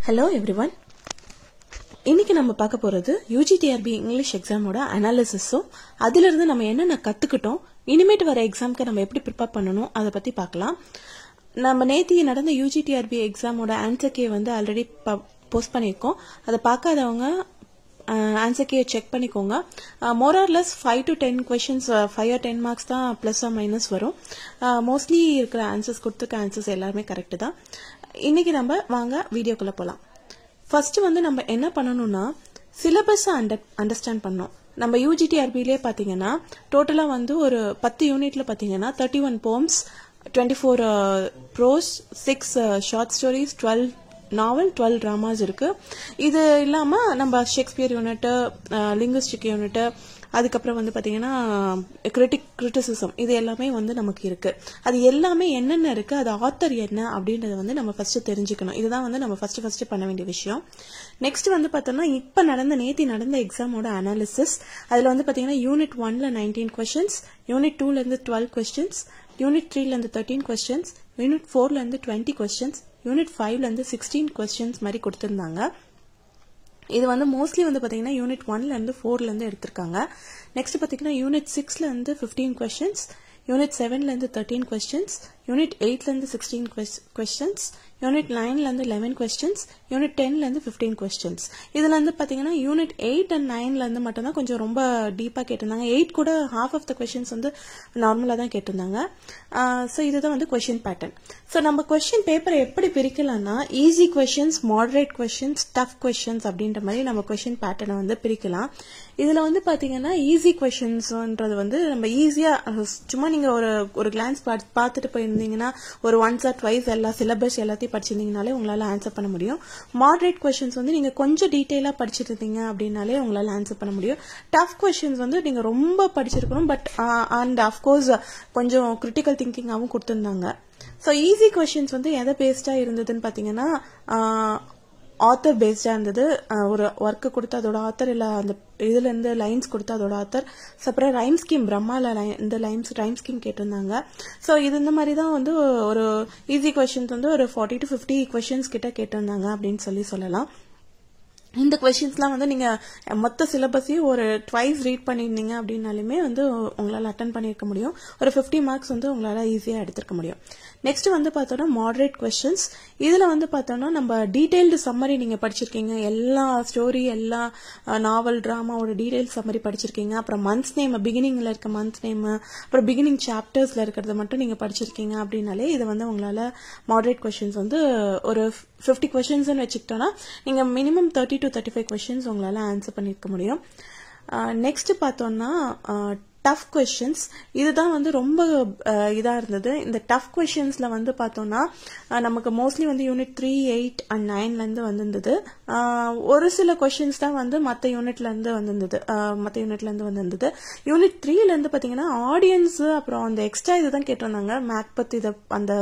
Hello everyone. இன்னைக்கு நம்ம பார்க்க போறது UGTRB இங்கிலீஷ் எக்ஸாமோட அனாலிசிஸும் அதில இருந்து நம்ம என்னென்ன கத்துக்கிட்டோம் இனிமேட் வர எக்ஸாம்க்கு நம்ம எப்படி ப்ரிப்பேர் பண்ணனும் அத பத்தி பார்க்கலாம். நம்ம நேத்தி நடந்த UGTRB எக்ஸாமோட ஆன்சர் கீ வந்து ஆல்ரெடி போஸ்ட் பண்ணிருக்கோம். அத பார்க்காதவங்க ஆன்சர் கீயை செக் பண்ணிக்கோங்க. More or less 5 to 10 questions 5 or 10 marks தான் பிளஸ் ஆர் மைனஸ் வரும். மோஸ்ட்லி இருக்கிற ஆன்சர்ஸ் கொடுத்துக்க ஆன்சர்ஸ் எல்லாமே கரெக்ட் தான். இன்னைக்கு நம்ம வாங்க வீடியோக்குள்ள போலாம். ஃபர்ஸ்ட் வந்து நம்ம என்ன பண்ணனும்னா சிலபஸ் அண்டர்ஸ்டாண்ட் பண்ணனும். நம்ம UGTRBலயே பாத்தீங்கன்னா டோட்டலா வந்து ஒரு 10 யூனிட்ல பாத்தீங்கன்னா 31 poems, 24 prose, 6 short stories, 12 நாவல், 12 டிராமாஸ் இருக்கு. இது இல்லாம நம்ம ஷேக்ஸ்பியர் யூனிட், லிங்குஸ்டிக் யூனிட், அதுக்கப்புறம் வந்து பாத்தீங்கன்னா கிரிட்டிசிசம், இது எல்லாமே வந்து நமக்கு இருக்கு. அது எல்லாமே என்னென்ன இருக்கு, அது ஆத்தர் என்ன அப்படின்றத வந்து நம்ம ஃபர்ஸ்ட் தெரிஞ்சுக்கணும். இதுதான் வந்து நம்ம ஃபர்ஸ்ட் பண்ண வேண்டிய விஷயம். நெக்ஸ்ட் வந்து பார்த்தோம்னா இப்ப நேத்தி நடந்த எக்ஸாமோட அனாலிசிஸ். அதுல வந்து பாத்தீங்கன்னா யூனிட் 1ல 19 கொஸ்டின்ஸ், யூனிட் 2ல இருந்து 12 கொஸ்டின்ஸ், யூனிட் 3ல இருந்து 13 கொஸ்டின்ஸ், யூனிட் 4ல இருந்து 20 கொஸ்டின்ஸ், யூனிட் 5ல இருந்து 16 கொஸ்டின்ஸ் மாதிரி கொடுத்திருந்தாங்க. இது வந்து மோஸ்ட்லி வந்து பாத்தீங்கன்னா யூனிட் 1ல இருந்து 4ல இருந்து எடுத்திருக்காங்க. நெக்ஸ்ட் பாத்தீங்கன்னா யூனிட் 6ல இருந்து 15 கொஸ்டின்ஸ், யூனிட் 7ல இருந்து 13 கொஸ்டின்ஸ், யூனிட் 8ல இருந்து 16 கொஸ்டின்ஸ், யூனிட் 9ல இருந்து 11 கொஸ்டின்ஸ், யூனிட் 10ல இருந்து 15 கொஸ்டின்ஸ். இதுல வந்து பாத்தீங்கன்னா யூனிட் 8 and 9ல இருந்து மட்டும் தான் கொஞ்சம் ரொம்ப டீப்பா கேட்டிருந்தாங்க. 8 கூட half of the questions வந்து நார்மலா தான் கேட்டிருந்தாங்க. சோ இதுதான் வந்து क्वेश्चन பேட்டர்ன். சோ நம்ம क्वेश्चन பேப்பரை எப்படி பிரிக்கலாம்னா easy questions, moderate questions, tough questions அப்படின்ற மாதிரி நம்ம क्वेश्चन பேட்டர்னை வந்து பிரிக்கலாம். இதுல வந்து பாத்தீங்கன்னா ஈஸி क्वेश्चंसன்றது வந்து நம்ம ஈஸியா சும்மா நீங்க ஒரு கிளான்ஸ் பார்த்துட்டு போயிருந்தீங்கன்னா ஒரு ஒன்ஸ் ஆர் ட்வைஸ் எல்லா சிலபஸ் எல்லாத்தையும் படிச்சிருந்தீங்கனாலே உங்களால ஆன்சர் பண்ண முடியும். மாடரேட் क्वेश्चंस வந்து நீங்க கொஞ்சம் டீடைலா படிச்சிட்டு இருந்தீங்க அப்படினாலே உங்களால ஆன்சர் பண்ண முடியும். டஃப் क्वेश्चंस வந்து நீங்க ரொம்ப படிச்சிருக்கணும், பட் அண்ட் ஆஃப் கோர்ஸ் கொஞ்சம் கிரிட்டிக்கல் திங்கிங்காவும் கொடுத்திருந்தாங்க. சோ ஈஸி क्वेश्चंस வந்து எதை பேஸ்டா இருந்ததுன்னு பாத்தீங்கன்னா ஆத்தர் பேஸ்டா இருந்தது. ஒரு ஒர்க் கொடுத்து அதோட ஆத்தர் இல்ல அந்த இதுல இருந்து லைன்ஸ் கொடுத்து அதோட ஆத்தர், அப்புறம் ரைம் ஸ்கீம் பிரம்மால இந்த ரைம் ஸ்கீம் கேட்டிருந்தாங்க. சோ இது இந்த மாதிரி தான் வந்து ஒரு ஈஸி क्वेश्चंस வந்து ஒரு 40 to 50 questions கிட்ட கேட்டிருந்தாங்க அப்படின்னு சொல்லலாம். இந்த क्वेश्चंसலாம் வந்து நீங்க மொத்த சிலபஸையும் ஒரு ட்வைஸ் ரீட் பண்ணிருந்தீங்க அப்படினாலுமே வந்து உங்களால அட்டெண்ட் பண்ணிருக்க முடியும். ஒரு 50 மார்க்ஸ் வந்து உங்களால ஈஸியா எடுத்துக்க முடியும். நெக்ஸ்ட் வந்து பார்த்தோம்னா மாடரேட் क्वेश्चंस. இதுல வந்து பார்த்தோம்னா நம்ம டீடைல்டு சம்மரி நீங்க படிச்சிருக்கீங்க, எல்லா ஸ்டோரி, எல்லா நாவல், டிராமாவோட டீடைல் சம்மரி படிச்சிருக்கீங்க. அப்புறம் மந்த்ஸ் நேம், பிகினிங்ல இருக்க மந்த் நேம், அப்புறம் பிகினிங் சாப்டர்ஸ்ல இருக்கிறத மட்டும் நீங்க படிச்சிருக்கீங்க அப்படினாலே இது வந்து உங்களால மாடரேட் क्वेश्चंस வந்து ஒரு 50 questions வச்சுக்கிட்டோம்னா நீங்க மினிமம் 30 to 35 questions உங்களால ஆன்சர் பண்ணிருக்க முடியும். நெக்ஸ்ட் பார்த்தோம்னா டஃப் क्वेश्चंस. இதுதான் வந்து ரொம்ப இதா இருந்தது. இந்த டஃப் क्वेश्चंसல வந்து பார்த்தோம்னா நமக்கு மோஸ்ட்லி வந்து யூனிட் 3, 8 and 9ல இருந்து வந்திருந்தது. ஒரு சில क्वेश्चंस தான் வந்து மத்த யூனிட்ல இருந்து வந்திருந்தது. யூனிட் 3ல இருந்து பாத்தீங்கன்னா ஆடியன்ஸ் அப்புறம் அந்த எக்ஸ்ட்ரா இதுதான் கேட்டிருந்தாங்க. மேக்பத் இத அந்த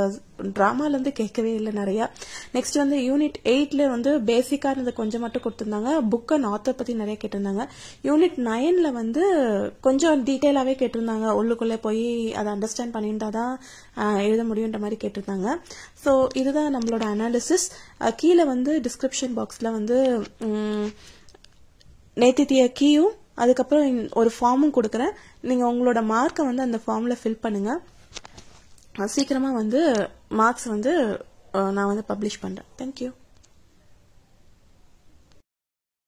டிராமால இருந்து கேட்கவே இல்லை நிறைய. நெக்ஸ்ட் வந்து யூனிட் 8ல வந்து பேசிக்கா இருந்த கொஞ்சம் மட்டும் கொடுத்திருந்தாங்க. புக் அண்ட் ஆத்தர் பத்தி நிறைய கேட்டிருந்தாங்க. யூனிட் 9ல வந்து கொஞ்சம் டீடைலாவே கேட்டிருந்தாங்க. உள்ளுக்குள்ளே போய் அதை அண்டர்ஸ்டாண்ட் பண்ணிட்டாதான் எழுத முடியுன்ற மாதிரி கேட்டிருந்தாங்க. சோ இதுதான் நம்மளோட அனாலிசிஸ். கீழே வந்து டிஸ்கிரிப்ஷன் பாக்ஸ்ல வந்து நேத்திய கீயும் அதுக்கப்புறம் ஒரு ஃபார்மும் கொடுக்குறேன். நீங்க உங்களோட மார்க்கை வந்து அந்த ஃபார்ம்ல ஃபில் பண்ணுங்க. சீக்கிரமா வந்து மார்க்ஸ் வந்து நான் வந்து பப்ளிஷ் பண்றேன். தேங்க்யூ.